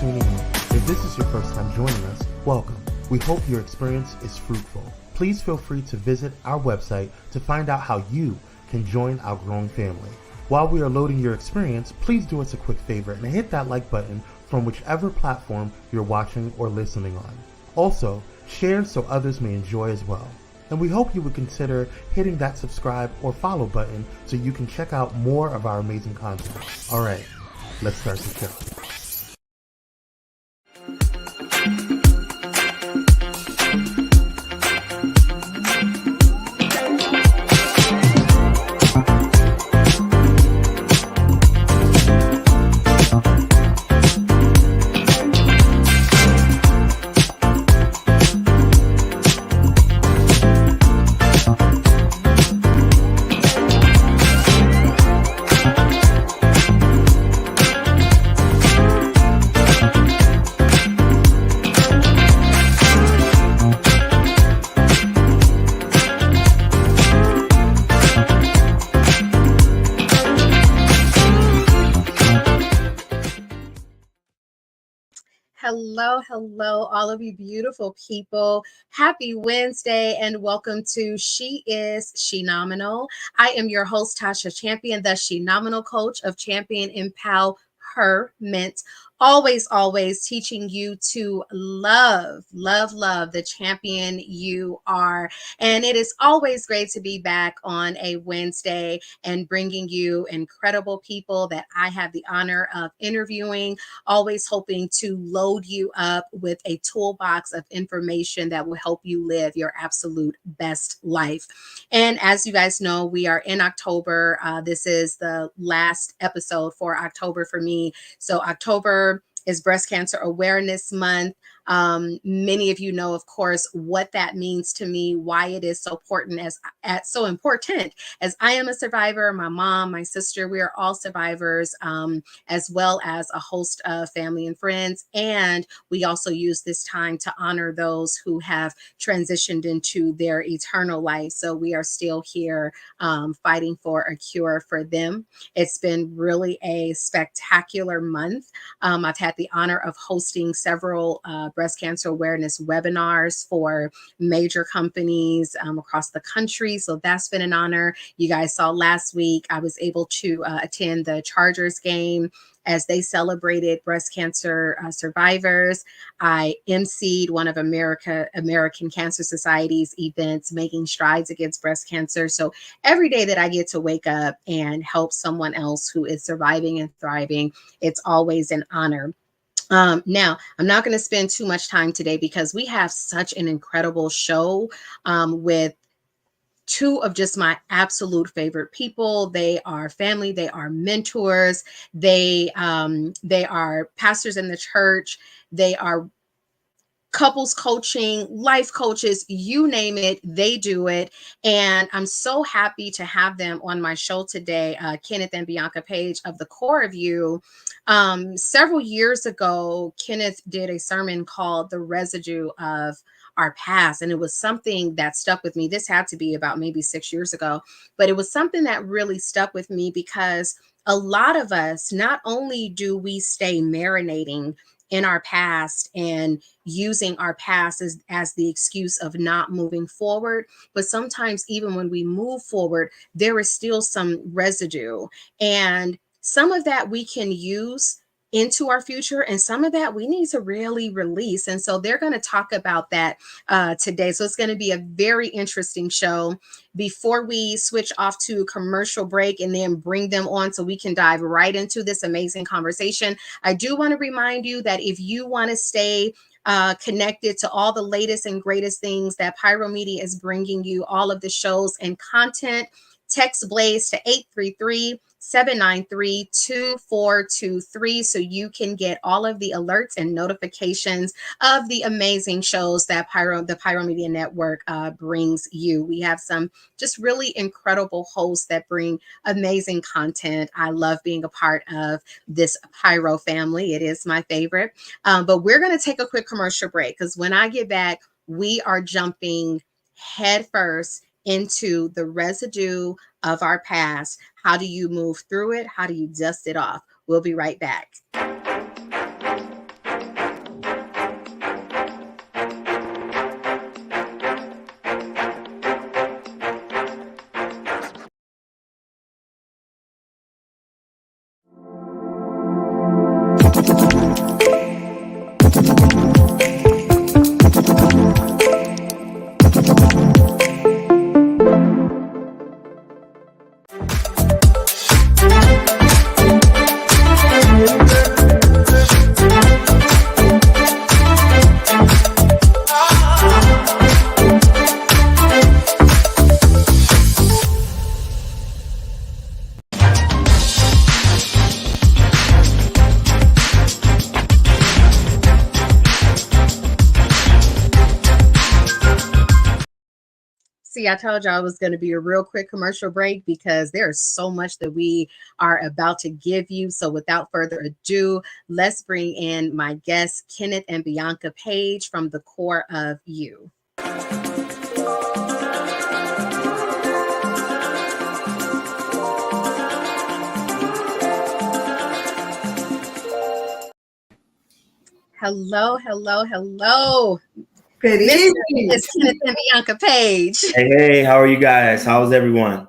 tuning in. If this is your first time joining us, welcome. We hope your experience is fruitful. Please feel free to visit our website to find out how you can join our growing family. While we are loading your experience, please do us a quick favor and hit that like button from whichever platform you're watching or listening on. Also, share so others may enjoy as well. And we hope you would consider hitting that subscribe or follow button so you can check out more of our amazing content. All right, let's start the show. Hello, all of you beautiful people. Happy Wednesday and welcome to She is Shenomenal. I am your host, Tasha Champion, the Shenomenal Coach of Champion Empowerment. Always teaching you to love the champion you are. And it is always great to be back on a Wednesday and bringing you incredible people that I have the honor of interviewing, always hoping to load you up with a toolbox of information that will help you live your absolute best life. And as you guys know, we are in October. This is the last episode for October for me. So October is Breast Cancer Awareness Month. Many of you know, of course, what that means to me, why it is so important as I am a survivor. My mom, my sister, we are all survivors, as well as a host of family and friends. And we also use this time to honor those who have transitioned into their eternal life. So we are still here fighting for a cure for them. It's been really a spectacular month. I've had the honor of hosting several breast cancer awareness webinars for major companies across the country. So that's been an honor. You guys saw last week, I was able to attend the Chargers game as they celebrated breast cancer survivors. I emceed one of American Cancer Society's events, Making Strides Against Breast Cancer. So every day that I get to wake up and help someone else who is surviving and thriving, it's always an honor. Now, I'm not going to spend too much time today because we have such an incredible show with two of just my absolute favorite people. They are family. They are mentors. They are pastors in the church. They are couples coaching, life coaches, you name it, they do it. And I'm so happy to have them on my show today. Kenneth and Bianca Page of The Core of You. Several years ago, Kenneth did a sermon called The Residue of Our Past. And it was something that stuck with me. This had to be about maybe 6 years ago, but it was something that really stuck with me because a lot of us, not only do we stay marinating in our past and using our past as the excuse of not moving forward, but sometimes even when we move forward, there is still some residue. And some of that we can use into our future, and some of that we need to really release. And so they're going to talk about that today. So it's going to be a very interesting show. Before we switch off to commercial break and then bring them on so we can dive right into this amazing conversation, I do want to remind you that if you want to stay connected to all the latest and greatest things that Pyro Media is bringing you, all of the shows and content, text Blaze to 833-793-2423 so you can get all of the alerts and notifications of the amazing shows that the Pyro Media Network brings you. We have some just really incredible hosts that bring amazing content. I love being a part of this Pyro family. It is my favorite. But we're going to take a quick commercial break because when I get back, we are jumping headfirst into the residue of our past. How do you move through it? How do you dust it off? We'll be right back. See, I told y'all it was going to be a real quick commercial break because there's so much that we are about to give you. So without further ado, let's bring in my guests, Kenneth and Bianca Page from the Core of You. Hello, hello, hello. Good evening. It's Kenneth and Bianca Page. Hey, how are you guys? How's everyone?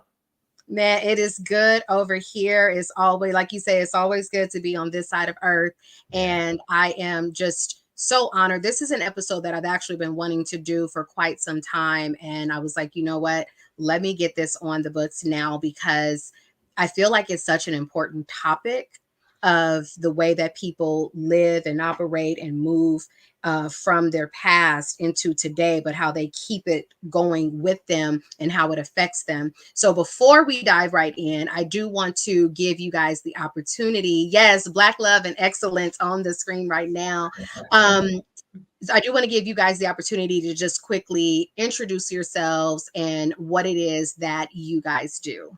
Man, it is good over here. It's always, like you say, it's always good to be on this side of earth. And I am just so honored. This is an episode that I've actually been wanting to do for quite some time. And I was like, you know what? Let me get this on the books now because I feel like it's such an important topic of the way that people live and operate and move from their past into today, but how they keep it going with them and how it affects them. So before we dive right in, I do want to give you guys the opportunity. Yes, Black Love and Excellence on the screen right now. I do want to give you guys the opportunity to just quickly introduce yourselves and what it is that you guys do.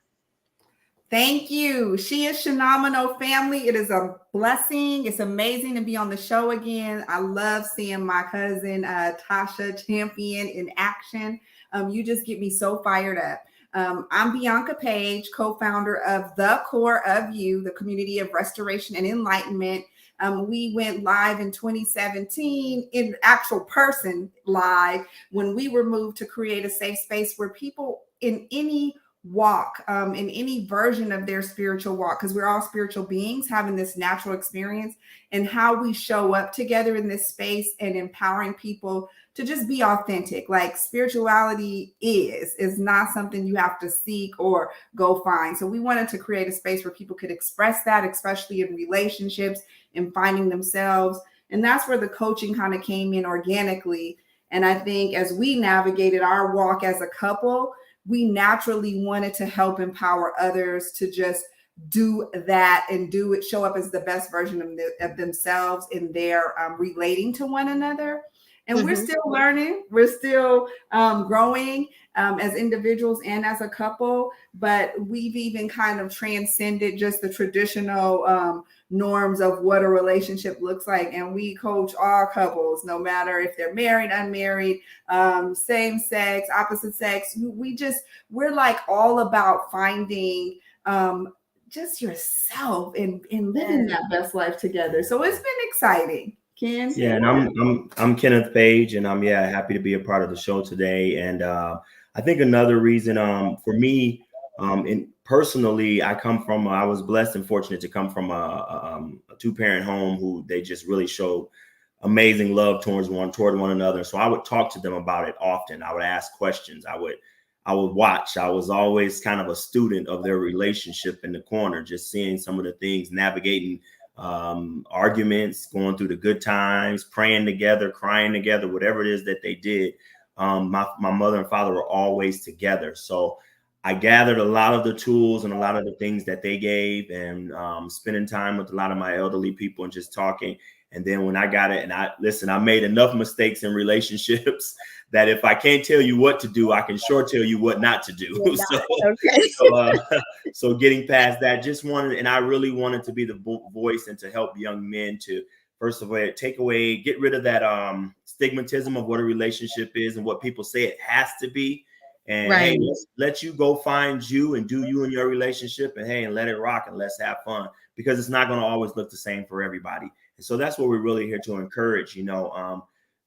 Thank you. She is Shenomenal family. It is a blessing. It's amazing to be on the show again. I love seeing my cousin Tasha Champion in action. You just get me so fired up. I'm Bianca Page, co-founder of The Core of You, the community of restoration and enlightenment. We went live in 2017 in actual person live when we were moved to create a safe space where people in any walk, in any version of their spiritual walk, because we're all spiritual beings having this natural experience, and how we show up together in this space and empowering people to just be authentic. Like spirituality is not something you have to seek or go find. So we wanted to create a space where people could express that, especially in relationships and finding themselves. And that's where the coaching kind of came in organically. And I think as we navigated our walk as a couple, we naturally wanted to help empower others to just do that and do it, show up as the best version of themselves in their relating to one another. And we're still learning. We're still growing as individuals and as a couple, but we've even kind of transcended just the traditional norms of what a relationship looks like. And we coach all couples, no matter if they're married, unmarried, same sex, opposite sex. We're like all about finding just yourself and living that best life together. So it's been exciting. Ken? Yeah, and I'm Kenneth Page, and I'm happy to be a part of the show today. And I think another reason for me, personally, I was blessed and fortunate to come from a two-parent home who they just really showed amazing love toward one another. So I would talk to them about it often. I would ask questions. I would watch. I was always kind of a student of their relationship in the corner, just seeing some of the things, navigating arguments, going through the good times, praying together, crying together, whatever it is that they did. My mother and father were always together. So I gathered a lot of the tools and a lot of the things that they gave, and spending time with a lot of my elderly people and just talking. And then when I got it, and I made enough mistakes in relationships that if I can't tell you what to do, I can sure tell you what not to do. So getting past that, I really wanted to be the voice and to help young men to, first of all, get rid of that stigmatism of what a relationship is and what people say it has to be. And hey, let you go find you and do you in your relationship, and let it rock, and let's have fun, because it's not going to always look the same for everybody. And so that's what we're really here to encourage,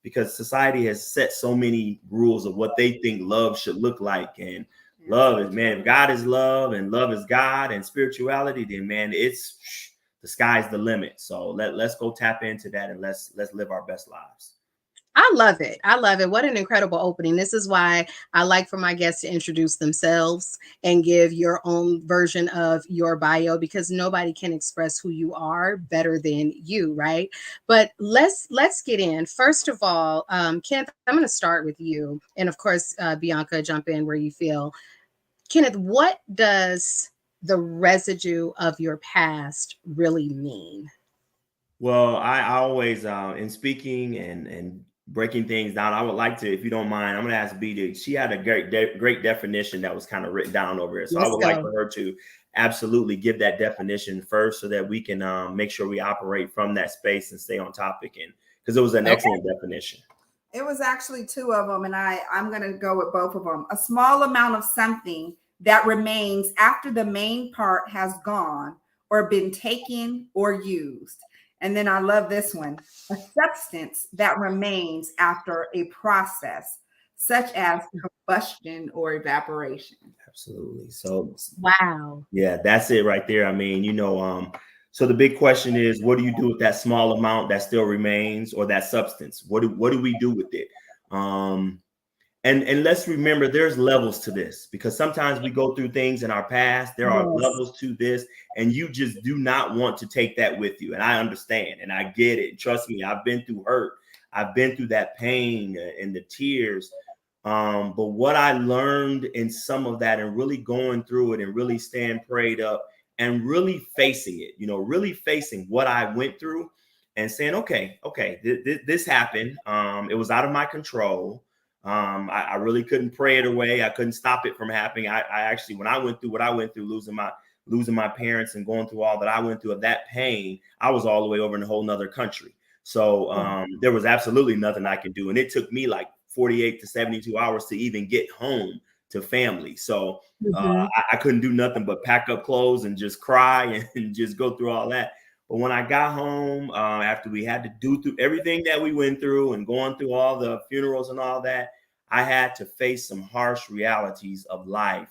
because society has set so many rules of what they think love should look like. And love is, man, God is love and love is God, and spirituality, then man, it's the sky's the limit. So let's go tap into that, and let's live our best lives. I love it. I love it. What an incredible opening. This is why I like for my guests to introduce themselves and give your own version of your bio, because nobody can express who you are better than you, right? But let's get in. First of all, Kenneth, I'm going to start with you. And of course, Bianca, jump in where you feel. Kenneth, what does the residue of your past really mean? Well, I always, in speaking and breaking things down, I would like to, if you don't mind, I'm going to ask B to, she had a great definition that was kind of written down over here. So I would like for her to absolutely give that definition first so that we can make sure we operate from that space and stay on topic. And because it was an excellent definition. It was actually two of them, and I'm going to go with both of them. A small amount of something that remains after the main part has gone or been taken or used. And then I love this one, a substance that remains after a process, such as combustion or evaporation. Absolutely. So, wow. Yeah, that's it right there. I mean, so the big question is, what do you do with that small amount that still remains, or that substance? What do we do with it? And let's remember, there's levels to this, because sometimes we go through things in our past. There are levels to this, and you just do not want to take that with you. And I understand, and I get it. Trust me, I've been through hurt. I've been through that pain and the tears. But what I learned in some of that, and really going through it and really staying prayed up and really facing it, really facing what I went through and saying, okay, this happened. It was out of my control. I really couldn't pray it away. I couldn't stop it from happening. I actually, when I went through what I went through, losing my parents and going through all that I went through of that pain, I was all the way over in a whole nother country. So there was absolutely nothing I could do. And it took me like 48 to 72 hours to even get home to family. So I couldn't do nothing but pack up clothes and just cry and just go through all that. But when I got home, after we had to do through everything that we went through and going through all the funerals and all that, I had to face some harsh realities of life.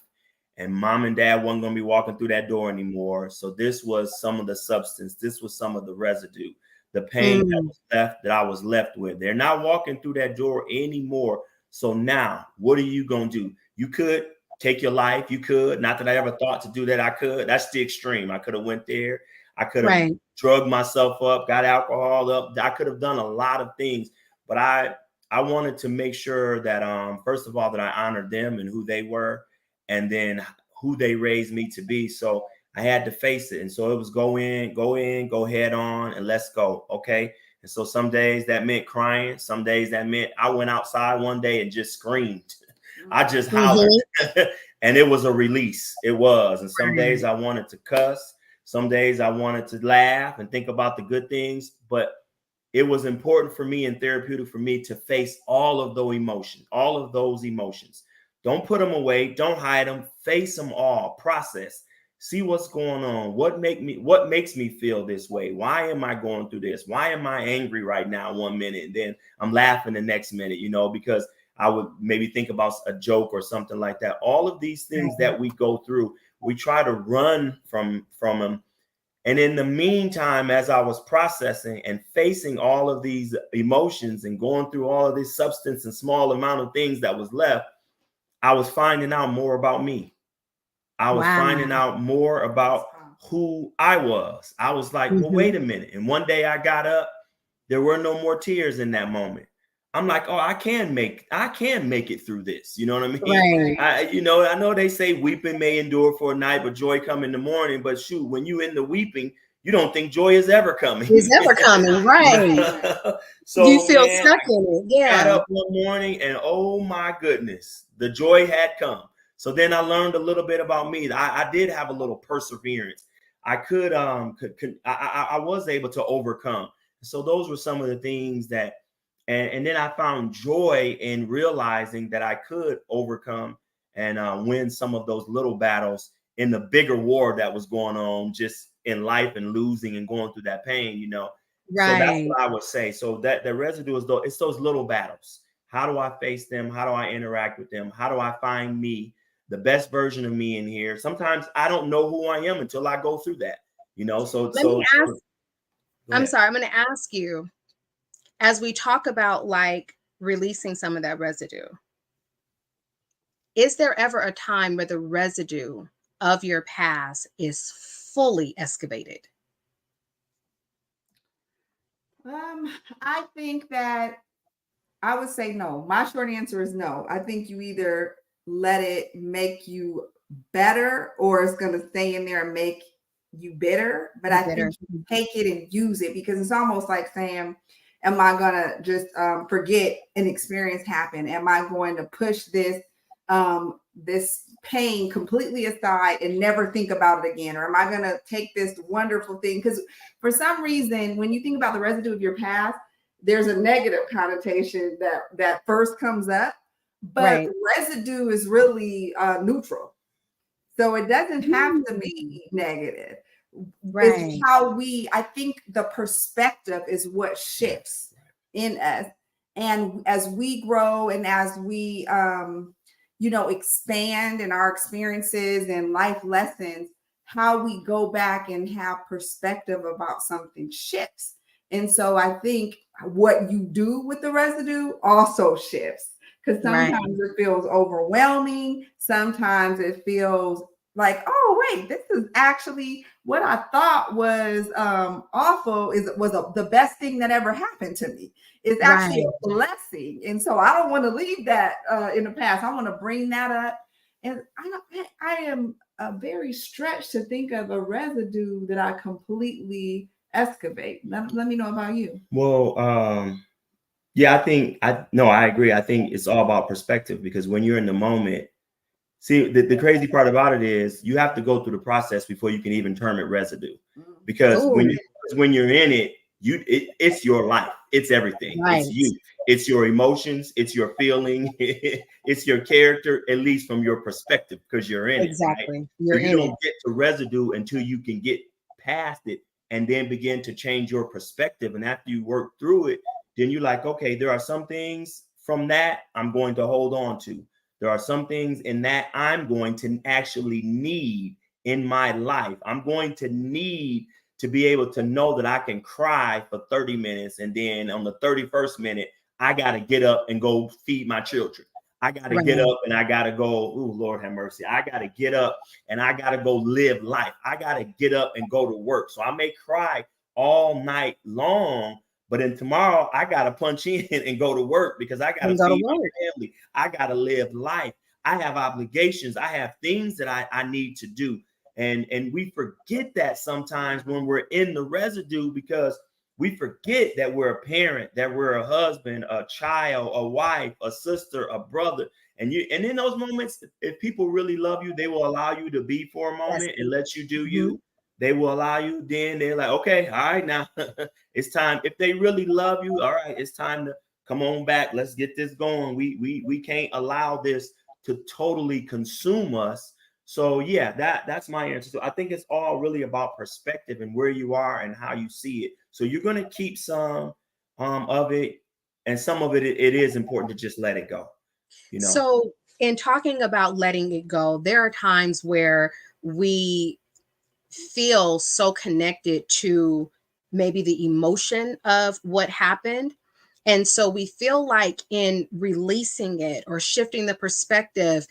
And mom and dad wasn't going to be walking through that door anymore. So this was some of the substance. This was some of the residue, the pain that I was left with. They're not walking through that door anymore. So now, what are you going to do? You could take your life. You could. Not that I ever thought to do that. I could. That's the extreme. I could have went there. I could have drugged myself up, got alcohol up. I could have done a lot of things. But I wanted to make sure that, first of all, that I honored them and who they were, and then who they raised me to be. So I had to face it. And so it was go head on, and let's go. Okay. And so some days that meant crying. Some days that meant I went outside one day and just screamed. I just hollered and it was a release. It was. And some days I wanted to cuss. Some days I wanted to laugh and think about the good things, but it was important for me and therapeutic for me to face all of those emotions. Don't put them away. Don't hide them. Face them all. Process. See what's going on. What makes me feel this way? Why am I going through this? Why am I angry right now 1 minute, and then I'm laughing the next minute, because I would maybe think about a joke or something like that. All of these things that we go through, we try to run from them. And in the meantime, as I was processing and facing all of these emotions and going through all of this substance and small amount of things that was left, I was finding out more about me. I was finding out more about who I was. I was like, well, wait a minute. And one day I got up, there were no more tears in that moment. I'm like, oh, I can make it through this. You know what I mean? I know they say weeping may endure for a night, but joy come in the morning. But shoot, when you in the weeping, you don't think joy is ever coming. It's never coming, right? So you feel stuck in it. Yeah. Got up one morning and oh my goodness, the joy had come. So then I learned a little bit about me. I did have a little perseverance. I I was able to overcome. So those were some of the things that. And then I found joy in realizing that I could overcome and win some of those little battles in the bigger war that was going on just in life and losing and going through that pain, So that's what I would say. So that the residue is it's those little battles. How do I face them? How do I interact with them? How do I find me, the best version of me in here? Sometimes I don't know who I am until I go through that, I'm sorry, I'm going to ask you, as we talk about like releasing some of that residue, is there ever a time where the residue of your past is fully excavated? I think that I would say no. My short answer is no. I think you either let it make you better or it's going to stay in there and make you bitter. But I think you take it and use it, because it's almost like saying, am I going to just forget an experience happen? Am I going to push this pain completely aside and never think about it again? Or am I going to take this wonderful thing? Because for some reason, when you think about the residue of your past, there's a negative connotation that first comes up, but residue is really neutral. So it doesn't have to be negative. It's how I think the perspective is what shifts in us. And as we grow and as we, expand in our experiences and life lessons, how we go back and have perspective about something shifts. And so I think what you do with the residue also shifts, because sometimes it feels overwhelming. Sometimes it feels like, oh, wait, this is actually what I thought was awful was the best thing that ever happened to me. It's actually a blessing. And so I don't want to leave that in the past. I want to bring that up. And I am very stretched to think of a residue that I completely excavate. Let me know about you. Well, yeah, I agree. I think it's all about perspective, because when you're in the moment, see, the crazy part about it is you have to go through the process before you can even term it residue, because when you're in it, it's your life. It's everything. It's you. It's your emotions. It's your feeling. It's your character, at least from your perspective, because you're in it. Right? You don't get to residue until you can get past it and then begin to change your perspective. And after you work through it, then you're like, okay, there are some things from that I'm going to hold on to. There are some things in that I'm going to actually need in my life. I'm going to need to be able to know that I can cry for 30 minutes. And then on the 31st minute, I got to get up and go feed my children. I got to get up and I got to go, oh, Lord have mercy. I got to get up and I got to go live life. I got to get up and go to work. So I may cry all night long, but then tomorrow I got to punch in and go to work, because I got to feed my family. I got to live life. I have obligations. I have things that I need to do. And we forget that sometimes when we're in the residue, because we forget that we're a parent, that we're a husband, a child, a wife, a sister, a brother. And in those moments, if people really love you, they will allow you to be for a moment and let you do you. They will allow you. Then they're like, okay, all right, now it's time. If they really love you, all right, it's time to come on back. Let's get this going. We can't allow this to totally consume us. So yeah, that's my answer. So I think it's all really about perspective and where you are and how you see it. So you're going to keep some of it, and some of it is important to just let it go. So in talking about letting it go, there are times where we feel so connected to maybe the emotion of what happened. And so we feel like in releasing it or shifting the perspective,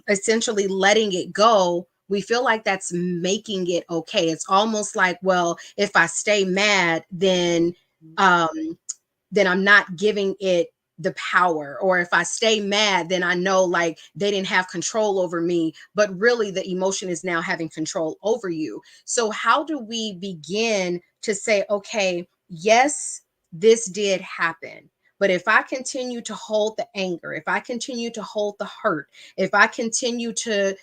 essentially letting it go, we feel like that's making it okay. It's almost like, well, if I stay mad, then I'm not giving it the power. Or if I stay mad, then I know like they didn't have control over me, but really the emotion is now having control over you. So how do we begin to say, okay, yes, this did happen, but if I continue to hold the anger, if I continue to hold the hurt, if I continue to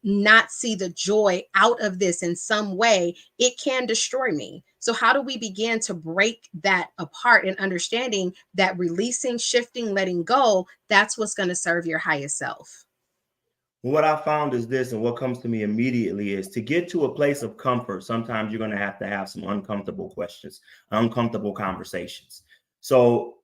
not see the joy out of this in some way, it can destroy me. So how do we begin to break that apart and understanding that releasing, shifting, letting go, that's what's going to serve your highest self? What I found is this, and what comes to me immediately is, to get to a place of comfort, sometimes you're going to have some uncomfortable questions, uncomfortable conversations. So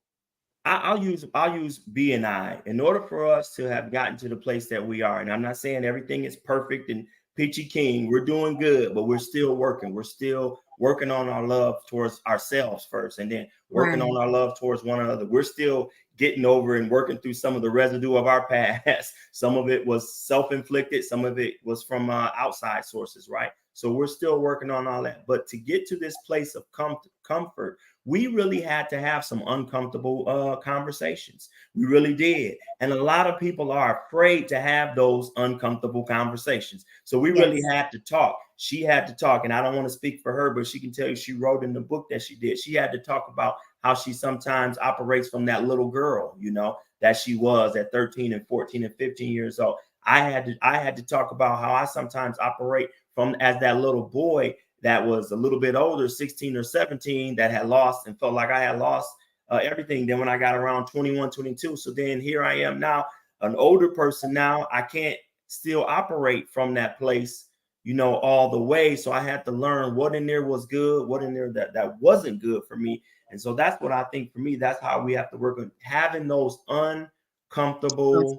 I'll use B and I. In order for us to have gotten to the place that we are, and I'm not saying everything is perfect and peachy keen, we're doing good, but we're still working. We're still working on our love towards ourselves first, and then working on our love towards one another. We're still getting over and working through some of the residue of our past. Some of it was self-inflicted. Some of it was from outside sources, right? So we're still working on all that. But to get to this place of comfort, we really had to have some uncomfortable conversations. We really did. And a lot of people are afraid to have those uncomfortable conversations. So we really had to talk. She had to talk. And I don't want to speak for her, but she can tell you, she wrote in the book that she did. She had to talk about how she sometimes operates from that little girl, you know, that she was at 13 and 14 and 15 years old. I had to talk about how I sometimes operate from as that little boy that was a little bit older, 16 or 17, that had lost and felt like I had lost everything. Then when I got around 21, 22, so then here I am now, an older person now, I can't still operate from that place, you know, all the way. So I had to learn what in there was good, what in there that wasn't good for me. And so that's what I think for me, that's how we have to work on having those uncomfortable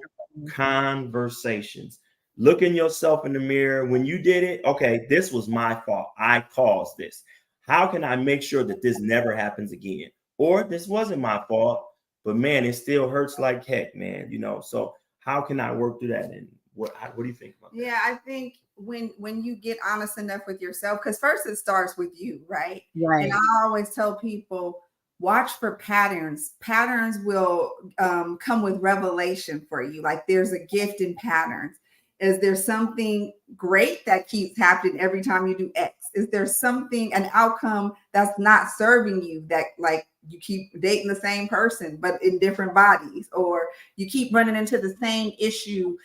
conversations. Looking yourself in the mirror when you did it. Okay, this was my fault. I caused this. How can I make sure that this never happens again? Or this wasn't my fault, but man, it still hurts like heck, man. You know, so how can I work through that? And what do you think about that? Yeah, I think when you get honest enough with yourself, because first it starts with you, right? Right. And I always tell people, watch for patterns. Patterns will come with revelation for you. Like there's a gift in patterns. Is there something great that keeps happening every time you do X? Is there something, an outcome that's not serving you, that like you keep dating the same person, but in different bodies, or you keep running into the same issue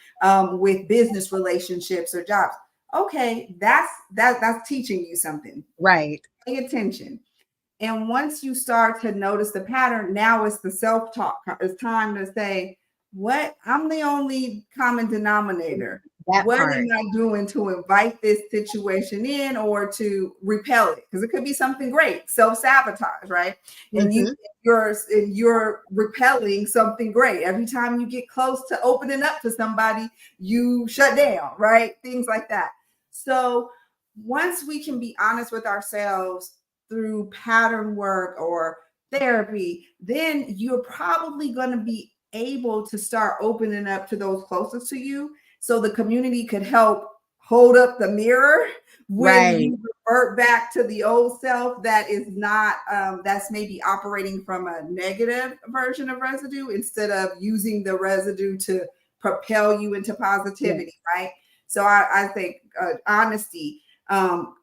with business relationships or jobs? Okay, that's teaching you something. Right. Pay attention. And once you start to notice the pattern, now it's the self-talk. It's time to say, what? I'm the only common denominator. What am I doing to invite this situation in or to repel it? Because it could be something great, self-sabotage, right? And you're repelling something great. Every time you get close to opening up to somebody, you shut down, right? Things like that. So once we can be honest with ourselves through pattern work or therapy, then you're probably going to be able to start opening up to those closest to you, so the community could help hold up the mirror when you revert back to the old self that is not that's maybe operating from a negative version of residue, instead of using the residue to propel you into positivity. Right? So I think honesty,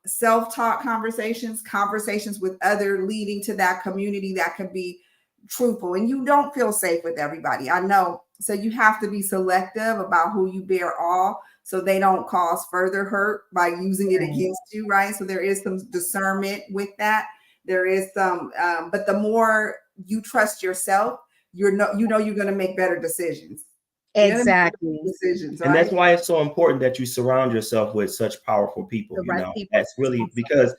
self-talk conversations with other, leading to that community that could be truthful. And you don't feel safe with everybody, I know. So you have to be selective about who you bear all, so they don't cause further hurt by using it against you, right? So there is some discernment with that. There is some, but the more you trust yourself, you're going to make better decisions. Exactly. Decisions, right? And that's why it's so important that you surround yourself with such powerful people. You know, that's really because,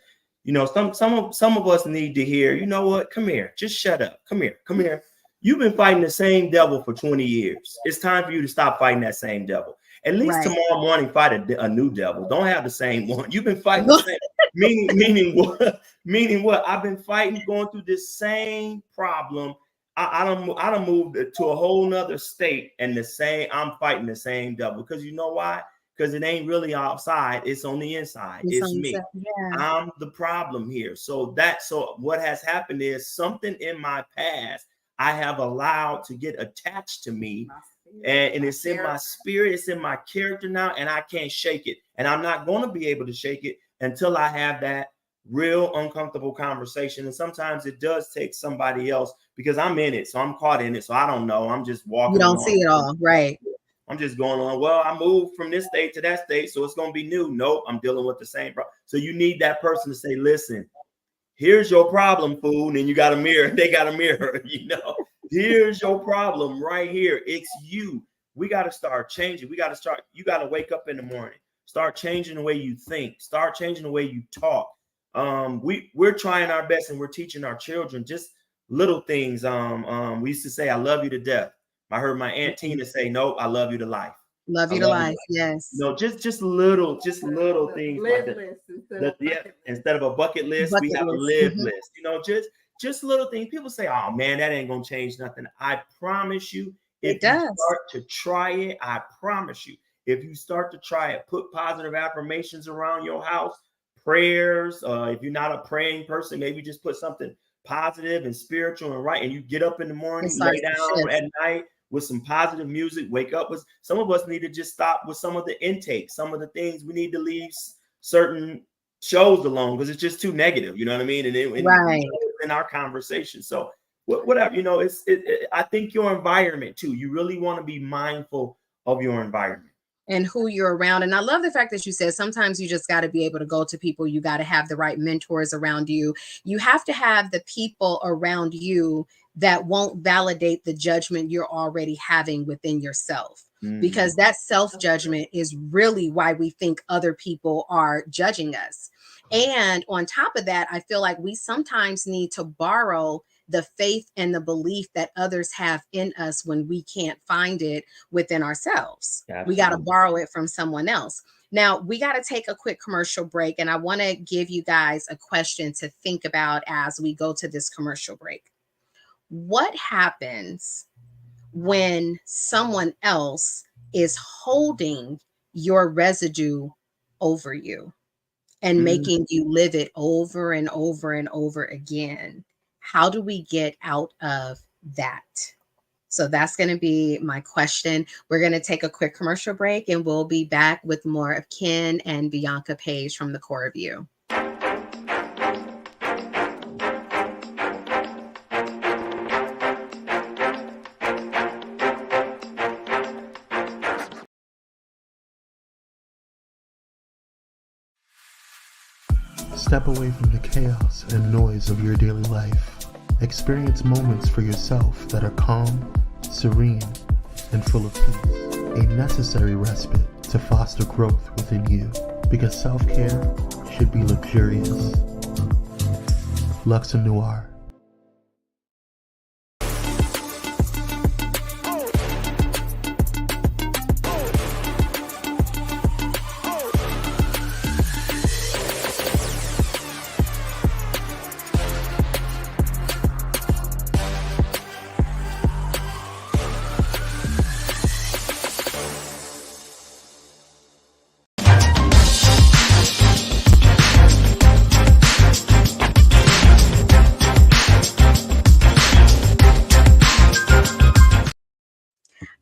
you know, some of us need to hear, you know what, come here, just shut up. Come here. You've been fighting the same devil for 20 years. It's time for you to stop fighting that same devil. At least tomorrow morning, fight a new devil. Don't have the same one. You've been fighting the same. Meaning what? Meaning what? I've been fighting, going through this same problem. I don't move to a whole nother state, and I'm fighting the same devil. Because you know why? Because it ain't really outside, it's on the inside. It's me. I'm the problem here. So what has happened is something in my past I have allowed to get attached to me, and it's in my spirit, it's in my character now, and I can't shake it. And I'm not going to be able to shake it until I have that real uncomfortable conversation. And sometimes it does take somebody else, because I'm in it. So I'm caught in it. So I don't know. I'm just walking. You don't see it all, right? I'm just going on. Well, I moved from this state to that state, so it's going to be new. Nope, I'm dealing with the same problem. So you need that person to say, listen, here's your problem, fool. And you got a mirror. They got a mirror, you know. Here's your problem right here. It's you. We got to start changing. You got to wake up in the morning. Start changing the way you think. Start changing the way you talk. We're trying our best, and we're teaching our children just little things. We used to say, I love you to death. I heard my Aunt Tina say, no, I love you to life. Love you to life. Yes. No, just little things like that. Instead of a bucket list, we have a live list. You know, just little things. People say, oh man, that ain't gonna change nothing. I promise you, if you start to try it, I promise you, if you start to try it, put positive affirmations around your house, prayers. If you're not a praying person, maybe just put something positive and spiritual and right. And you get up in the morning, lay down at night with some positive music, wake up with. Some of us need to just stop with some of the intake, some of the things we need to leave certain shows alone because it's just too negative. You know what I mean? And in our conversation. So whatever, I think your environment too. You really want to be mindful of your environment and who you're around. And I love the fact that you said sometimes you just got to be able to go to people. You got to have the right mentors around you. You have to have the people around you that won't validate the judgment you're already having within yourself. Because that self-judgment is really why we think other people are judging us. And on top of that, I feel like we sometimes need to borrow the faith and the belief that others have in us when we can't find it within ourselves. Absolutely. We got to borrow it from someone else. Now, we got to take a quick commercial break, and I want to give you guys a question to think about as we go to this commercial break. What happens when someone else is holding your residue over you and making you live it over and over and over again? How do we get out of that? So that's going to be my question. We're going to take a quick commercial break, and we'll be back with more of Ken and Bianca Page from the Core of You. Step away from the chaos and noise of your daily life. Experience moments for yourself that are calm, serene, and full of peace. A necessary respite to foster growth within you, because self-care should be luxurious. Luxe Noir.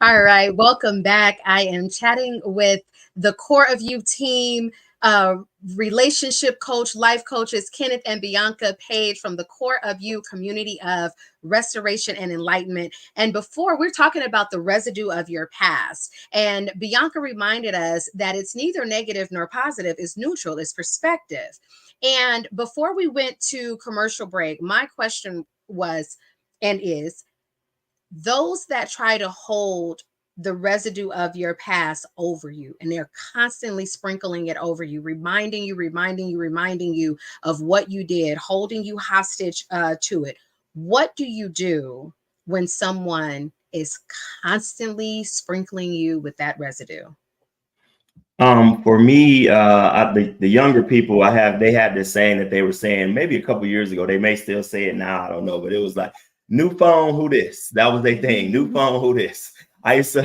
All right, welcome back. I am chatting with the Core of You team, relationship coach, life coaches, Kenneth and Bianca Page from the Core of You community of restoration and enlightenment. And before, we're talking about the residue of your past. And Bianca reminded us that it's neither negative nor positive, it's neutral, it's perspective. And before we went to commercial break, my question was and is, those that try to hold the residue of your past over you, and they're constantly sprinkling it over you, reminding you of what you did, holding you hostage to it. What do you do when someone is constantly sprinkling you with that residue? For me, the younger people they had this saying that they were saying maybe a couple years ago. They may still say it now, I don't know, but it was like, new phone, who this? That was their thing. New phone, who this? First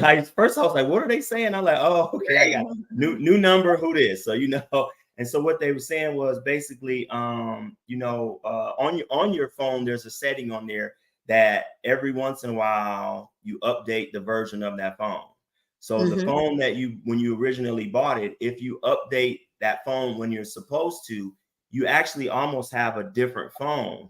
I was like, what are they saying? I'm like, oh, okay, I got new number, who this? So and so what they were saying was basically, on your phone, there's a setting on there that every once in a while you update the version of that phone. So the phone that when you originally bought it, if you update that phone when you're supposed to, you actually almost have a different phone.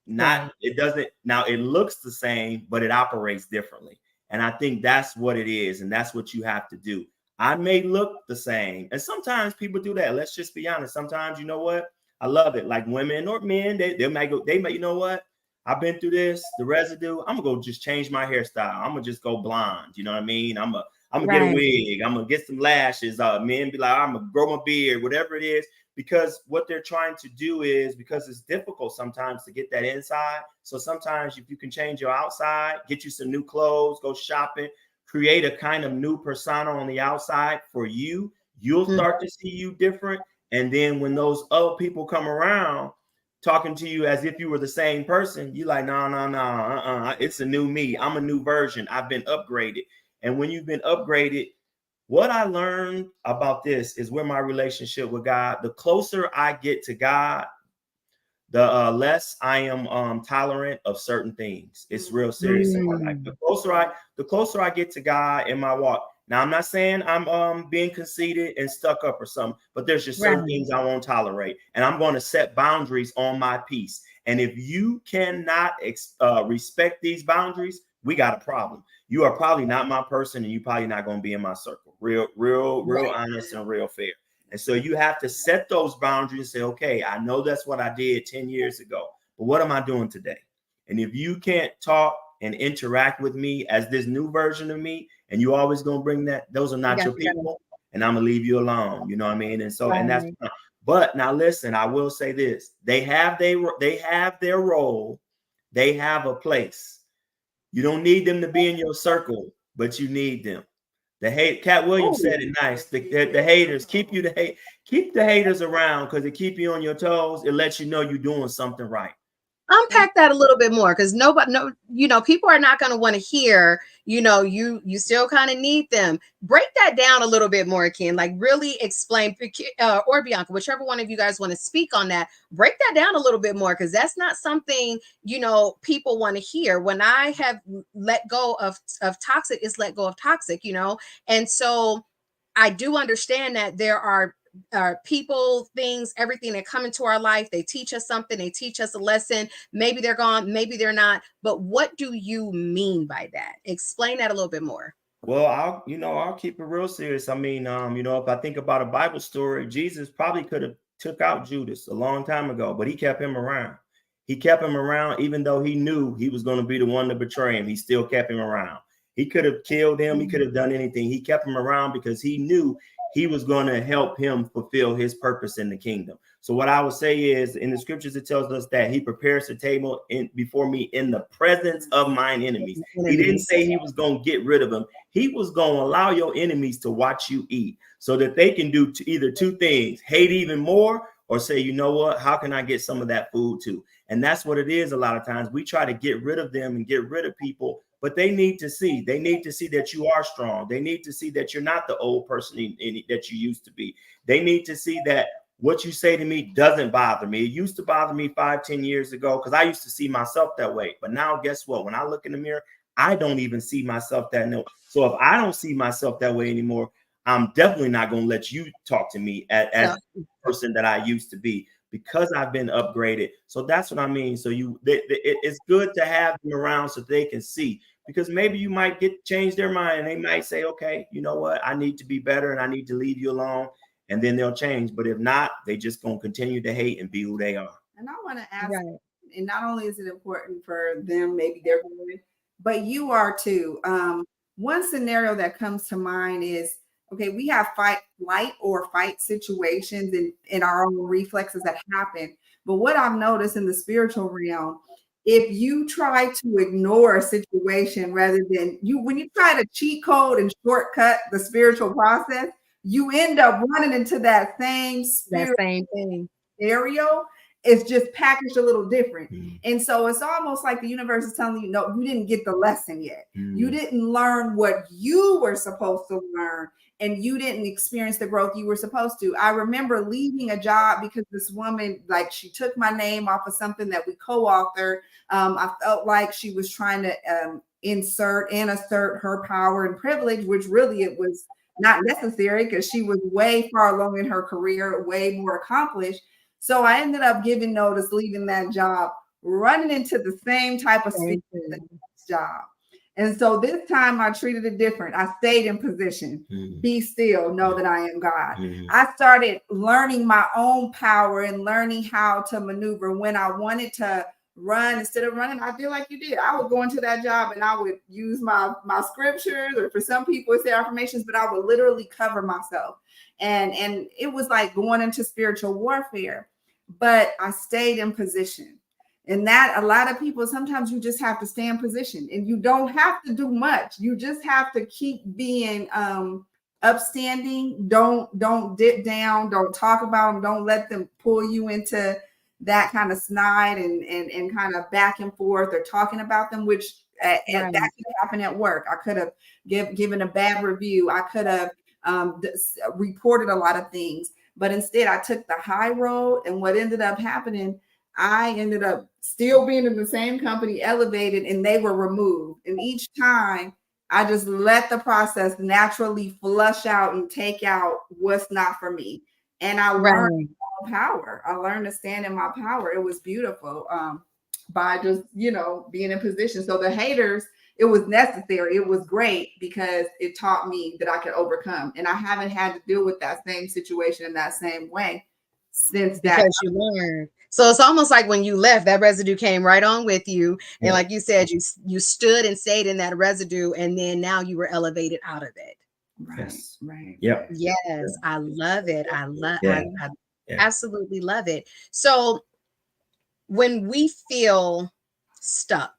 It doesn't, now it looks the same, but it operates differently. And I think that's what it is. And that's what you have to do. I may look the same. And sometimes people do that. Let's just be honest. Sometimes, you know what? I love it. Like women or men, they might, you know what? I've been through this, the residue. I'm gonna go just change my hairstyle. I'm gonna just go blonde. You know what I mean? I'm gonna get a wig. I'm gonna get some lashes. Men be like, I'm gonna grow my beard, whatever it is. Because what they're trying to do is, because it's difficult sometimes to get that inside. So sometimes if you can change your outside, get you some new clothes, go shopping, create a kind of new persona on the outside for you, you'll start to see you different. And then when those other people come around talking to you as if you were the same person, you're like, no, it's a new me. I'm a new version. I've been upgraded. And when you've been upgraded, what I learned about this is where my relationship with God, the closer I get to God, the less I am tolerant of certain things. It's real serious in my life. The closer I get to God in my walk. Now, I'm not saying I'm being conceited and stuck up or something, but there's just certain things I won't tolerate. And I'm going to set boundaries on my peace. And if you cannot respect these boundaries, we got a problem. You are probably not my person, and you're probably not going to be in my circle. Real honest and real fair. And so you have to set those boundaries and say, okay, I know that's what I did 10 years ago, but what am I doing today? And if you can't talk and interact with me as this new version of me, and you always going to bring that, those are not your people, and I'm going to leave you alone. You know what I mean? And so, and that's, but now listen, I will say this, they have their role. They have a place. You don't need them to be in your circle, but you need them. Cat Williams said it nice. The haters keep the haters around because it keep you on your toes. It lets you know you're doing something right. Unpack that a little bit more, because people are not going to want to hear, you still kind of need them. Break that down a little bit more, Ken. Like really explain, or Bianca, whichever one of you guys want to speak on that. Break that down a little bit more, because that's not something people want to hear. When I have let go of toxic, it's let go of toxic, and so I do understand that there are people, things, everything that come into our life. They teach us something. They teach us a lesson. Maybe they're gone, maybe they're not. But what do you mean by that? Explain that a little bit more. Well, I'll keep it real serious. I mean, if I think about a Bible story, Jesus probably could have took out Judas a long time ago, but he kept him around. He kept him around, even though he knew he was going to be the one to betray him. He still kept him around. He could have killed him. He could have done anything. He kept him around because he knew he was going to help him fulfill his purpose in the kingdom. So what I would say is, in the scriptures, it tells us that he prepares the table before me in the presence of mine enemies. He didn't say he was going to get rid of them. He was going to allow your enemies to watch you eat so that they can do either two things: hate even more, or say, you know what, how can I get some of that food too? And that's what it is. A lot of times we try to get rid of them and get rid of people, but they need to see that you are strong. They need to see that you're not the old person that you used to be. They need to see that what you say to me doesn't bother me. It used to bother me 5-10 years ago because I used to see myself that way. But now guess what? When I look in the mirror, I don't even see myself that way. So if I don't see myself that way anymore, I'm definitely not going to let you talk to me as the person that I used to be, because I've been upgraded. So that's what I mean. So it's good to have them around so they can see, because maybe you might change their mind and they might say, okay, you know what, I need to be better and I need to leave you alone. And then they'll change. But if not, they just going to continue to hate and be who they are. And I want to ask, and not only is it important for them, maybe they're going, but you are too. One scenario that comes to mind is, okay, we have flight or fight situations in our own reflexes that happen. But what I've noticed in the spiritual realm, if you try to ignore a situation rather than when you try to cheat code and shortcut the spiritual process, you end up running into that same thing scenario. It's just packaged a little different. And so it's almost like the universe is telling you, no, you didn't get the lesson yet. You didn't learn what you were supposed to learn, and you didn't experience the growth you were supposed to. I remember leaving a job because this woman, she took my name off of something that we co-authored. I felt like she was trying to insert and assert her power and privilege, which really it was not necessary because she was way far along in her career, way more accomplished. So I ended up giving notice, leaving that job, running into the same type of job. And so this time I treated it different. I stayed in position. Be still, know that I am God. I started learning my own power and learning how to maneuver. When I wanted to run, instead of running, I did like you did. I would go into that job and I would use my scriptures, or for some people it's their affirmations, but I would literally cover myself. And it was like going into spiritual warfare, but I stayed in position. And that a lot of people, sometimes you just have to stay in position and you don't have to do much. You just have to keep being upstanding. Don't dip down. Don't talk about them. Don't let them pull you into that kind of snide and kind of back and forth or talking about them, which that could happen at work. I could have given a bad review. I could have reported a lot of things, but instead I took the high road. And what ended up happening, I ended up still being in the same company, elevated, and they were removed. And each time I just let the process naturally flush out and take out what's not for me. And I learned own power. I learned to stand in my power. It was beautiful. By just, being in position. So the haters, it was necessary. It was great because it taught me that I could overcome. And I haven't had to deal with that same situation in that same way since that. Because you learned. So it's almost like when you left, that residue came right on with you. And like you said, you stood and stayed in that residue, and then now you were elevated out of it. Right. Yep. Yes, I love it. I absolutely love it. So when we feel stuck,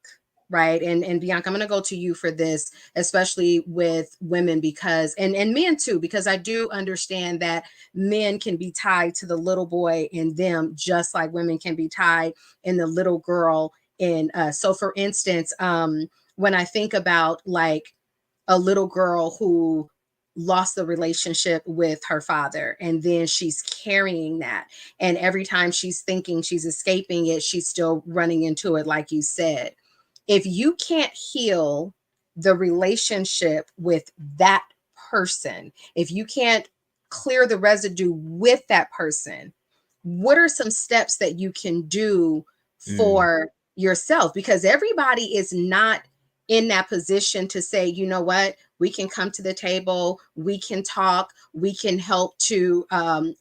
right? And Bianca, I'm going to go to you for this, especially with women, because, and men too, because I do understand that men can be tied to the little boy in them, just like women can be tied in the little girl in us. So for instance, when I think about like a little girl who lost the relationship with her father, and then she's carrying that, and every time she's thinking she's escaping it, she's still running into it, like you said. If you can't heal the relationship with that person, if you can't clear the residue with that person, what are some steps that you can do for yourself? Because everybody is not in that position to say, you know what, we can come to the table, we can talk, we can help to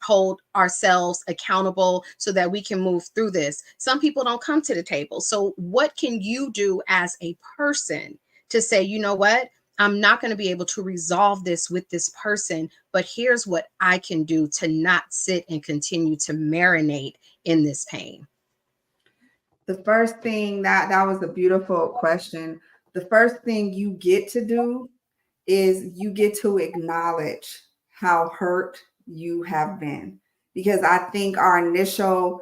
hold ourselves accountable so that we can move through this. Some people don't come to the table. So what can you do as a person to say, you know what, I'm not going to be able to resolve this with this person, but here's what I can do to not sit and continue to marinate in this pain? The first thing, that was a beautiful question. The first thing you get to do is you get to acknowledge how hurt you have been. Because I think our initial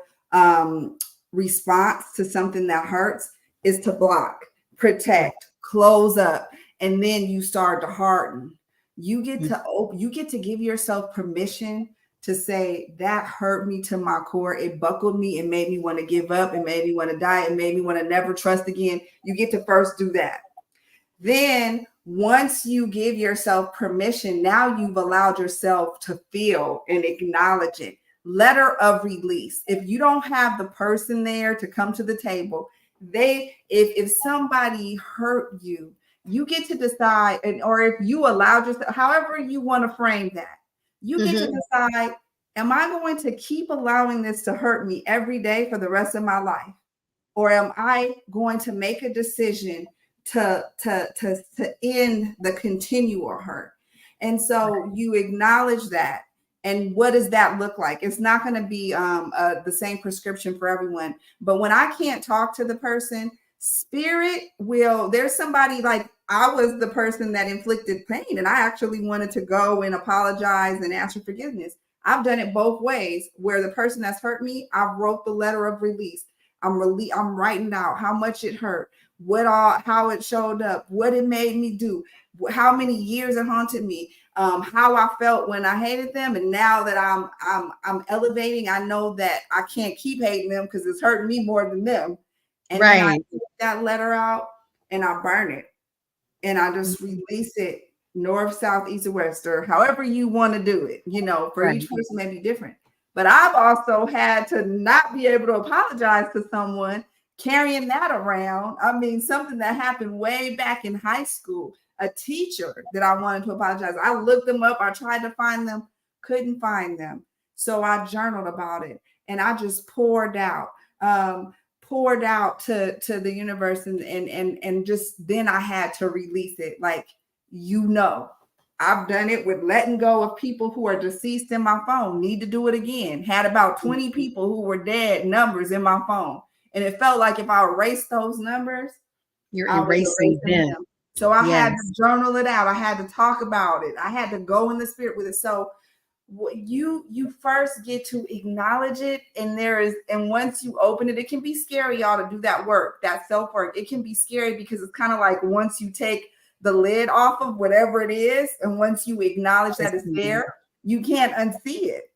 response to something that hurts is to block, protect, close up, and then you start to harden. You get to give yourself permission to say, that hurt me to my core. It buckled me. It made me want to give up. It made me want to die. It made me want to never trust again. You get to first do that. Then once you give yourself permission, now you've allowed yourself to feel and acknowledge it. Letter of release. If you don't have the person there to come to the table, if somebody hurt you, you get to decide, or if you allowed yourself, however you want to frame that, you get to decide, am I going to keep allowing this to hurt me every day for the rest of my life? Or am I going to make a decision to end the continual hurt? And so you acknowledge that. And what does that look like? It's not going to be the same prescription for everyone. But when I can't talk to the person, spirit will, there's somebody, like I was the person that inflicted pain, and I actually wanted to go and apologize and ask for forgiveness. I've done it both ways, where the person that's hurt me, I wrote the letter of release. I'm writing out how much it hurt, how it showed up, what it made me do, how many years it haunted me, how I felt when I hated them. And now that I'm elevating, I know that I can't keep hating them because it's hurting me more than them. And then I take that letter out and I burn it, and I just release it north, south, east, or west, or however you want to do it. For each person may be different. But I've also had to not be able to apologize to someone, carrying that around. I mean, something that happened way back in high school, a teacher that I wanted to apologize. I looked them up. I tried to find them, couldn't find them. So I journaled about it, and I just poured out to the universe, and just then I had to release it. Like, I've done it with letting go of people who are deceased in my phone. Need to do it again. Had about 20 people who were dead numbers in my phone. And it felt like if I erased those numbers, you're erasing them. So I had to journal it out. I had to talk about it. I had to go in the spirit with it. So you first get to acknowledge it, and once you open it, it can be scary, y'all, to do that work, that self-work. It can be scary because it's kind of like once you take the lid off of whatever it is, and once you acknowledge that it's there, you can't unsee it.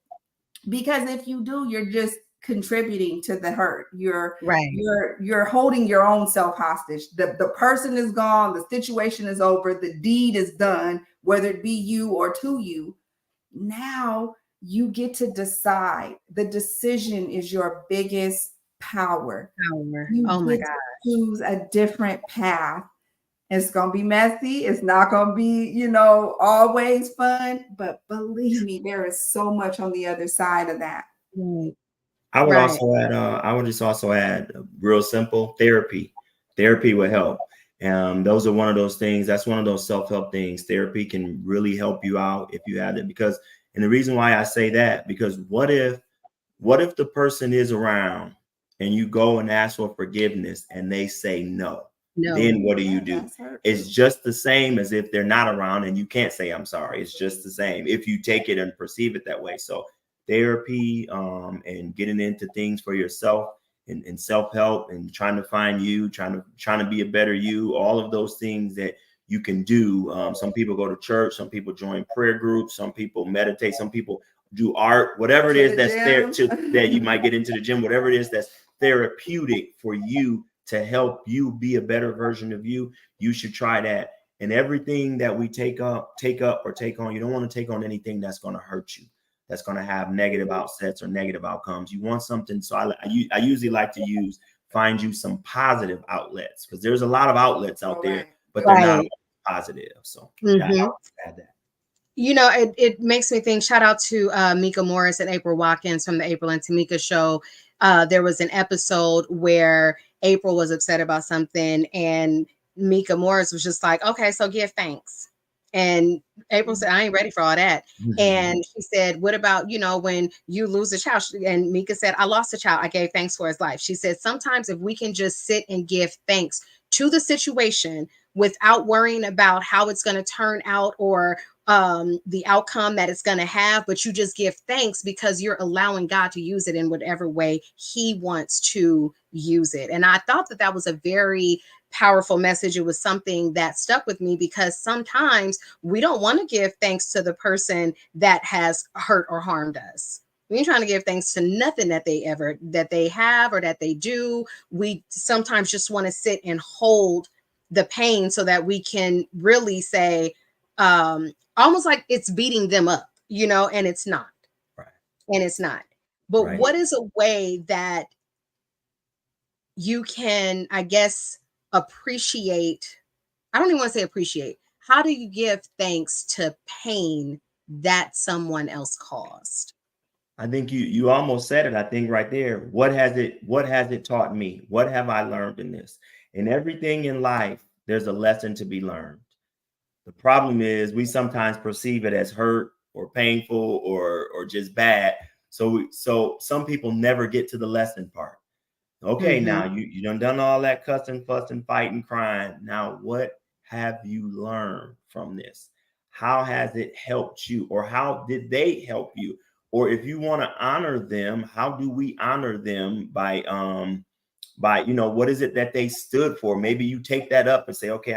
Because if you do, you're just contributing to the hurt. You're holding your own self hostage. The person is gone, the situation is over, the deed is done, whether it be you or to you. Now you get to decide. The decision is your biggest power. You Oh my get God. to choose a different path. It's going to be messy. It's not going to be, always fun. But believe me, there is so much on the other side of that. Right. I would Right. also add, I would just also add real simple therapy. Therapy would help. Those are one of those things. That's one of those self-help things. Therapy can really help you out if you have it. And the reason why I say that, because what if the person is around and you go and ask for forgiveness and they say no? No. Then what do you do? It's just the same as if they're not around and you can't say I'm sorry. It's just the same if you take it and perceive it that way. So therapy, and getting into things for yourself and self-help and trying to find you, trying to be a better you, all of those things that you can do. Some people go to church, some people join prayer groups, some people meditate, some people do art, whatever it is that's there that you might get into the gym, whatever it is that's therapeutic for you to help you be a better version of you, you should try that. And everything that we take up or take on, you don't want to take on anything that's going to hurt you, that's going to have negative outsets or negative outcomes. You want something. So I usually like to find you some positive outlets, because there's a lot of outlets out there, but they're not positive. So I'll add that. It makes me think, shout out to Mika Morris and April Watkins from the April and Tamika show. There was an episode where April was upset about something and Mika Morris was just like, okay, so give thanks. And April said, I ain't ready for all that. And she said, what about, when you lose a child? And Mika said, I lost a child. I gave thanks for his life. She said, sometimes if we can just sit and give thanks to the situation without worrying about how it's going to turn out or the outcome that it's going to have, but you just give thanks because you're allowing God to use it in whatever way he wants to use it. And I thought that was a very powerful message. It was something that stuck with me because sometimes we don't want to give thanks to the person that has hurt or harmed us. We ain't trying to give thanks to nothing that they have or that they do. We sometimes just want to sit and hold the pain so that we can really say, almost like it's beating them up, and it's not. Right. And it's not. But right. What is a way that you can, I guess, appreciate? I don't even want to say appreciate. How do you give thanks to pain that someone else caused? I think you almost said it. I think right there. What has it taught me? What have I learned in this? In everything in life, there's a lesson to be learned. The problem is we sometimes perceive it as hurt or painful or just bad. So some people never get to the lesson part. Okay, now you done all that cussing, fussing, fighting, crying. Now what have you learned from this? How has it helped you, or how did they help you? Or if you want to honor them, how do we honor them by what is it that they stood for? Maybe you take that up and say, okay,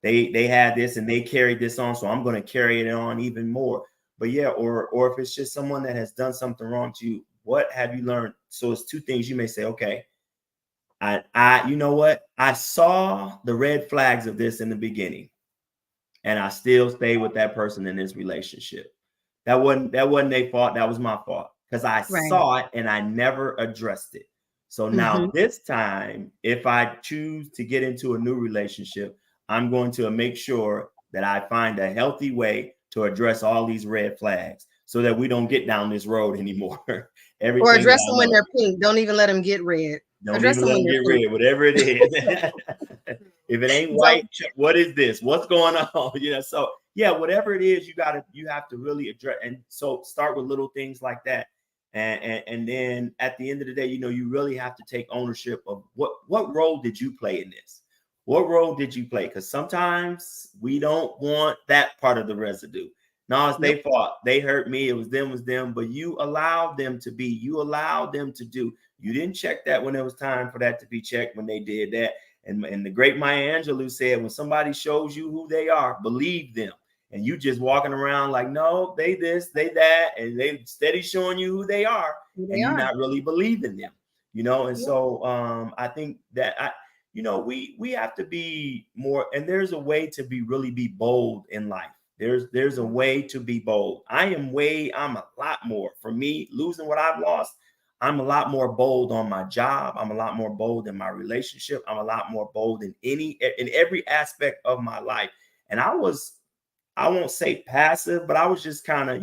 they had this and they carried this on, so I'm going to carry it on even more. But yeah, or if it's just someone that has done something wrong to you, what have you learned? So it's two things. You may say, okay, you know what? I saw the red flags of this in the beginning, and I still stay with that person in this relationship. That wasn't their fault. That was my fault, because I saw it and I never addressed it. So now this time, if I choose to get into a new relationship, I'm going to make sure that I find a healthy way to address all these red flags so that we don't get down this road anymore. Or address them when they're pink. Don't even let them get red. Don't even let them get red, whatever it is. If it ain't white, what is this? What's going on? So yeah, whatever it is, you have to really address. And so start with little things like that. And then at the end of the day, you really have to take ownership of what role did you play in this? What role did you play? Because sometimes we don't want that part of the residue. No, it's their fault. They hurt me. It was them. But you allowed them to be. You allowed them to do. You didn't check that when it was time for that to be checked when they did that. And the great Maya Angelou said, when somebody shows you who they are, believe them. And you just walking around like, no, they this, they that, and they steady showing you who they are, and you're not really believing them, And so I think that we have to be more, and there's a way to really be bold in life. There's a way to be bold. I'm a lot more. For me, losing what I've lost, I'm a lot more bold on my job. I'm a lot more bold in my relationship. I'm a lot more bold in every aspect of my life. And I won't say passive, but I was just kind of,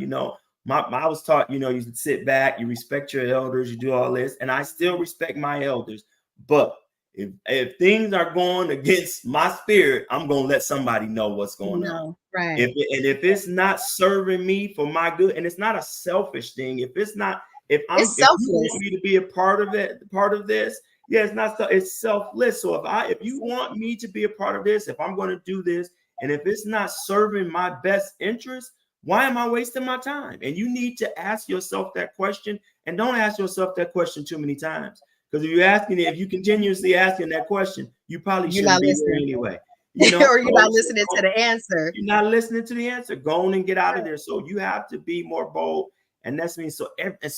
I was taught, you sit back, you respect your elders, you do all this, and I still respect my elders. But if things are going against my spirit, I'm going to let somebody know what's going on. Right. If it's not serving me for my good, and it's not a selfish thing. If you want me to be a part of this, yeah, it's selfless. So if you want me to be a part of this, if I'm going to do this, and if it's not serving my best interest, why am I wasting my time? And you need to ask yourself that question, and don't ask yourself that question too many times. Because if you continuously asking that question, you probably shouldn't be there anyway. Or you're not listening to the answer. You're not listening to the answer. Go on and get out of there. So you have to be more bold. And that's me. So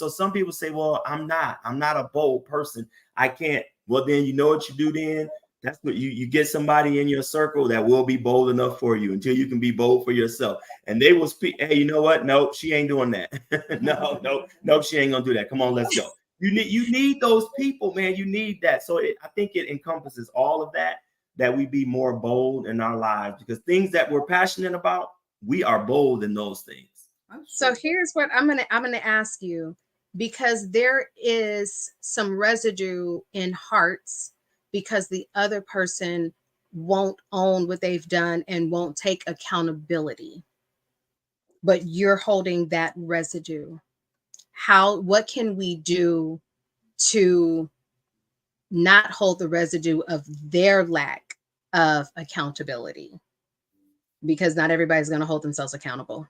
some people say, well, I'm not a bold person. I can't. Well, then you know what you do then? That's what you get somebody in your circle that will be bold enough for you until you can be bold for yourself. And they will speak. Hey, you know what? No, she ain't doing that. No, she ain't gonna do that. Come on, let's go. You need those people, man. You need that. So I think it encompasses all of that we be more bold in our lives, because things that we're passionate about, we are bold in those things. So here's what I'm gonna ask you, because there is some residue in hearts because the other person won't own what they've done and won't take accountability, but you're holding that residue. What can we do to not hold the residue of their lack of accountability? Because not everybody's going to hold themselves accountable.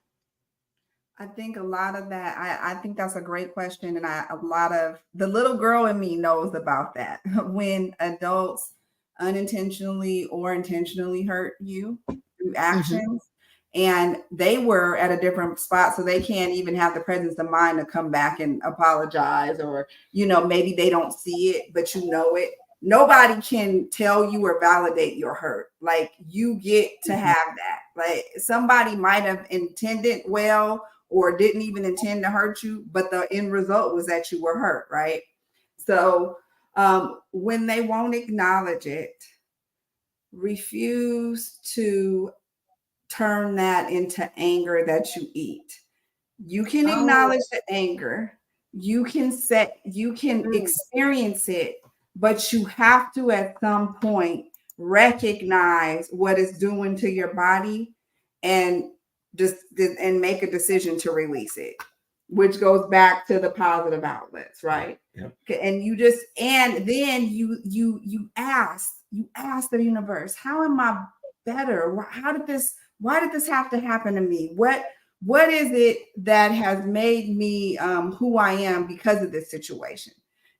I think a lot of that, I think that's a great question. And a lot of the little girl in me knows about that. When adults unintentionally or intentionally hurt you through actions, and they were at a different spot, so they can't even have the presence of mind to come back and apologize, or, maybe they don't see it, but you know it. Nobody can tell you or validate your hurt. Like, you get to have that. Like, somebody might have intended well or didn't even intend to hurt you, but the end result was that you were hurt, right? So when they won't acknowledge it, refuse to turn that into anger that you eat. You can acknowledge the anger. You can experience it, but you have to at some point recognize what it's doing to your body and make a decision to release it, which goes back to the positive outlets, right? Yep. And then you ask the universe, how am I better? Why did this have to happen to me? What is it that has made me who I am because of this situation?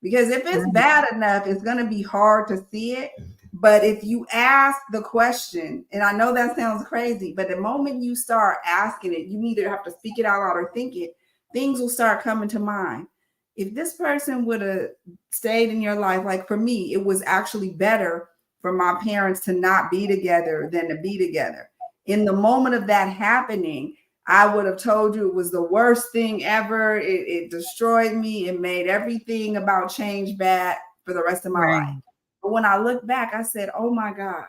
Because if it's bad enough, it's going to be hard to see it. But if you ask the question, and I know that sounds crazy, but the moment you start asking it, you either have to speak it out loud or think it, things will start coming to mind. If this person would have stayed in your life, like for me, it was actually better for my parents to not be together than to be together. In the moment of that happening, I would have told you it was the worst thing ever. It destroyed me. It made everything about change bad for the rest of my life. But when I look back, I said, oh my God,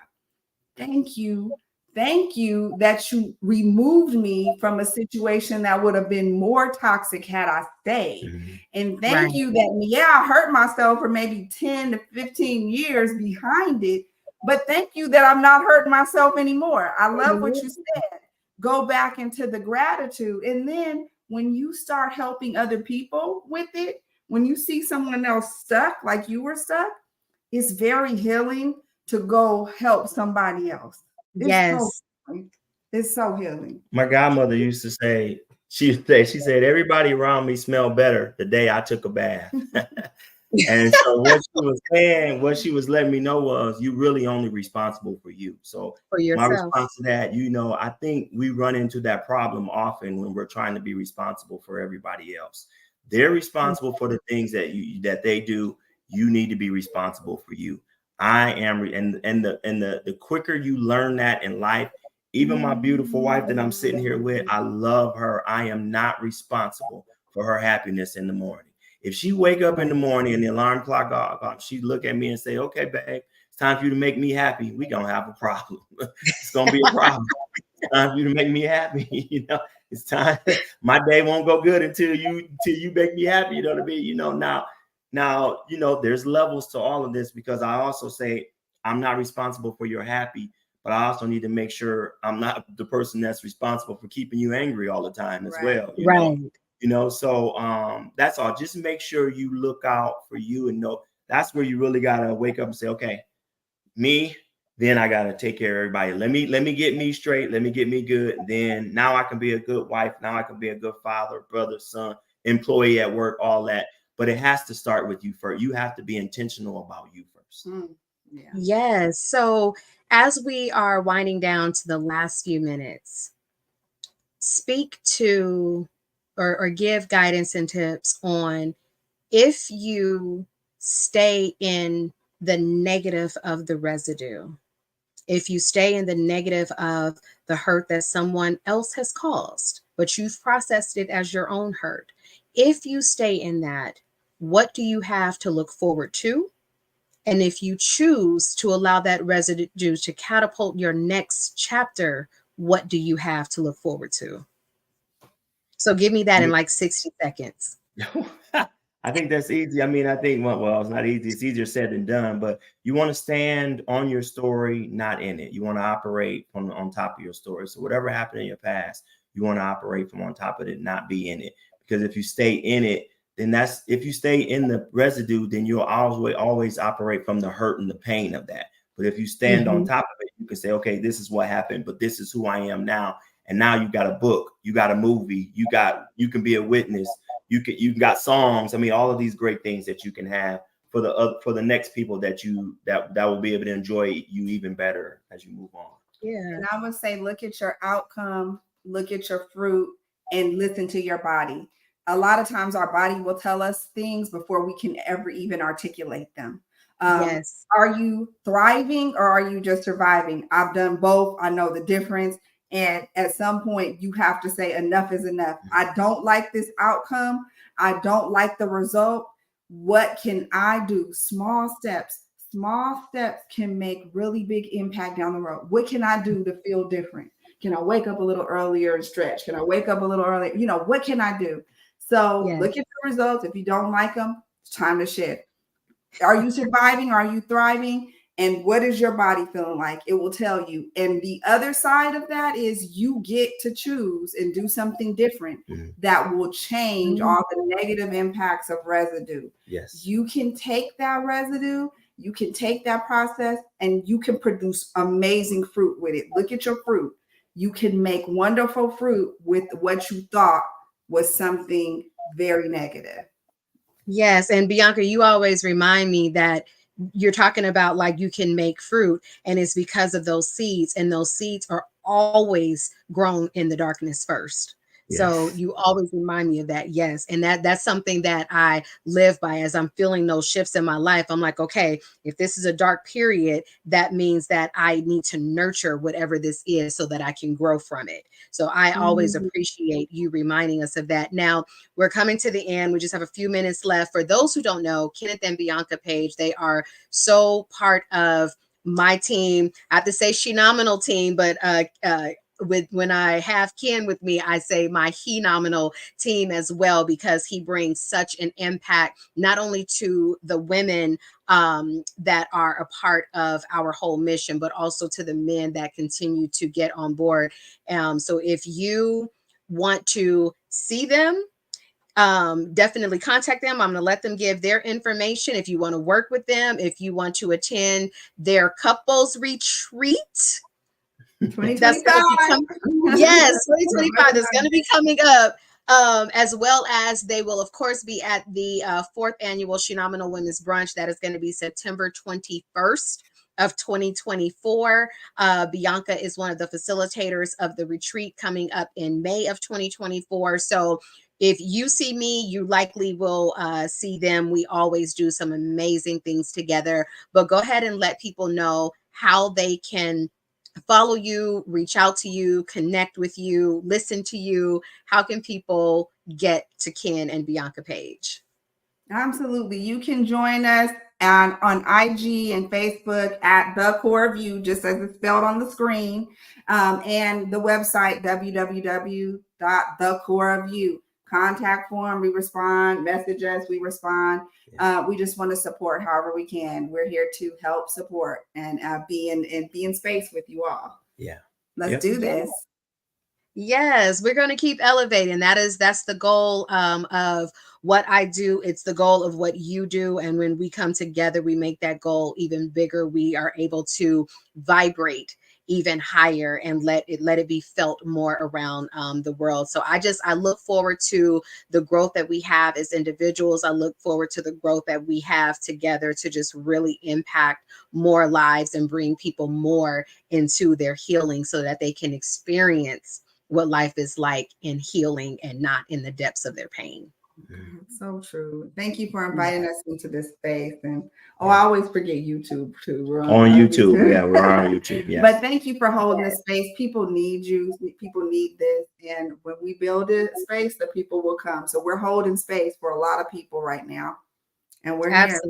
thank you. Thank you that you removed me from a situation that would have been more toxic had I stayed. And thank you that, I hurt myself for maybe 10 to 15 years behind it. But thank you that I'm not hurting myself anymore. I love what you said. Go back into the gratitude. And then when you start helping other people with it, when you see someone else stuck like you were stuck, it's very healing to go help somebody else. It's so healing. My godmother used to say, she said, everybody around me smelled better the day I took a bath. And so what she was letting me know was, you really only responsible for you. So for yourself. My response to that, I think we run into that problem often when we're trying to be responsible for everybody else. They're responsible for the things that they do. You need to be responsible for you. I am, and the quicker you learn that in life, Even my beautiful wife that I'm sitting here with, I love her. I am not responsible for her happiness in the morning. If she wake up in the morning and the alarm clock off, she look at me and say, okay, babe, it's time for you to make me happy. We gonna have a problem. It's gonna be a problem. It's time for you to make me happy. You know, it's time. My day won't go good until you make me happy. You know what I mean? You know, now, you know, there's levels to all of this, because I also say I'm not responsible for your happy, but I also need to make sure I'm not the person that's responsible for keeping you angry all the time as well. You know, so that's all. Just make sure you look out for you, and know that's where you really gotta wake up and say, okay, me, then I gotta take care of everybody. Let me get me straight, let me get me good. Then now I can be a good wife, now I can be a good father, brother, son, employee at work, all that. But it has to start with you first. You have to be intentional about you first. Yeah. Yes. So as we are winding down to the last few minutes, speak to or give guidance and tips on, if you stay in the negative of the residue, if you stay in the negative of the hurt that someone else has caused, but you've processed it as your own hurt, if you stay in that, what do you have to look forward to? And if you choose to allow that residue to catapult your next chapter, what do you have to look forward to? So give me that in like 60 seconds. I think that's easy. I mean, I think, well, it's not easy. It's easier said than done, but you want to stand on your story, not in it. You want to operate on top of your story. So whatever happened in your past, you want to operate from on top of it, not be in it. Because if you stay in it, then if you stay in the residue, then you'll always operate from the hurt and the pain of that. But if you stand on top of it, you can say, okay, this is what happened, but this is who I am now. And now you got a book, you got a movie, you can be a witness, you got songs. I mean, all of these great things that you can have for the next people that will be able to enjoy you even better as you move on. Yeah. And I would say, look at your outcome, look at your fruit, and listen to your body. A lot of times our body will tell us things before we can ever even articulate them. Yes. Are you thriving or are you just surviving? I've done both. I know the difference. And at some point you have to say enough is enough. I don't like this outcome. I don't like the result. What can I do? Small steps can make really big impact down the road. What can I do to feel different? Can I wake up a little earlier and stretch? Can I wake up a little earlier? You know, what can I do? So look at the results. If you don't like them, it's time to shift. Are you surviving? Are you thriving? And what is your body feeling like? It will tell you. And the other side of that is you get to choose and do something different that will change all the negative impacts of residue. Yes. You can take that residue, you can take that process, and you can produce amazing fruit with it. Look at your fruit. You can make wonderful fruit with what you thought was something very negative. Yes. And Bianca, you always remind me that you're talking about like you can make fruit, and it's because of those seeds, and those seeds are always grown in the darkness first. Yes. So you always remind me of that. Yes. And that's something that I live by as I'm feeling those shifts in my life. I'm like, okay, if this is a dark period, that means that I need to nurture whatever this is so that I can grow from it. So I always appreciate you reminding us of that. Now we're coming to the end. We just have a few minutes left. For those who don't know, Kenneth and Bianca Page, they are so part of my team. I have to say Shenomenal team, but when I have Ken with me, I say my Shenomenal team as well, because he brings such an impact, not only to the women that are a part of our whole mission, but also to the men that continue to get on board. So if you want to see them, definitely contact them. I'm going to let them give their information. If you want to work with them, if you want to attend their couples retreat, 2025. Yes, 2025 is going to be coming up, as well as they will, of course, be at the 4th annual Shenomenal Women's Brunch. That is going to be September 21st of 2024. Bianca is one of the facilitators of the retreat coming up in May of 2024. So if you see me, you likely will see them. We always do some amazing things together. But go ahead and let people know how they can follow you, reach out to you, connect with you, listen to you, how can people get to Ken and Bianca Page? Absolutely. You can join us on IG and Facebook at The Core of You, just as it's spelled on the screen, and the website, www.thecoreofyou. Contact form, we respond. Message us, we respond. We just want to support however we can. We're here to help support and be in space with you all. Yeah. Let's do this. Yes, we're going to keep elevating. That's the goal of what I do. It's the goal of what you do. And when we come together, we make that goal even bigger. We are able to vibrate even higher and let it be felt more around the world. So I look forward to the growth that we have as individuals. I look forward to the growth that we have together to just really impact more lives and bring people more into their healing so that they can experience what life is like in healing and not in the depths of their pain. So true. Thank you for inviting us into this space. And I always forget YouTube too. We're on YouTube. Yeah, we're on YouTube. Yeah. But thank you for holding this space. People need you. People need this. And when we build a space, the people will come. So we're holding space for a lot of people right now. And we're here.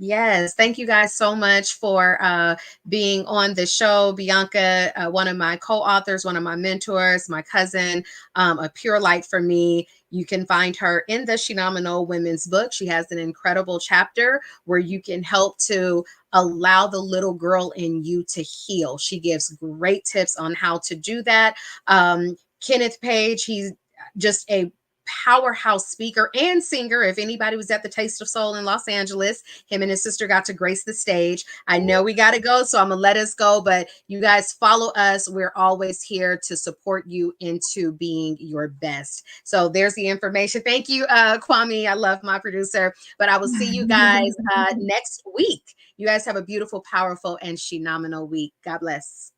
Yes. Thank you guys so much for being on the show. Bianca, one of my co-authors, one of my mentors, my cousin, a pure light for me. You can find her in the Shenomenal Women's book. She has an incredible chapter where you can help to allow the little girl in you to heal. She gives great tips on how to do that. Kenneth Page, he's just a powerhouse speaker and singer. If anybody was at the Taste of Soul in Los Angeles, him and his sister got to grace the stage. I know we got to go, so I'm gonna let us go, but you guys follow us. We're always here to support you into being your best. So there's the information. Thank you, Kwame. I love my producer, but I will see you guys next week. You guys have a beautiful, powerful, and phenomenal week. God bless.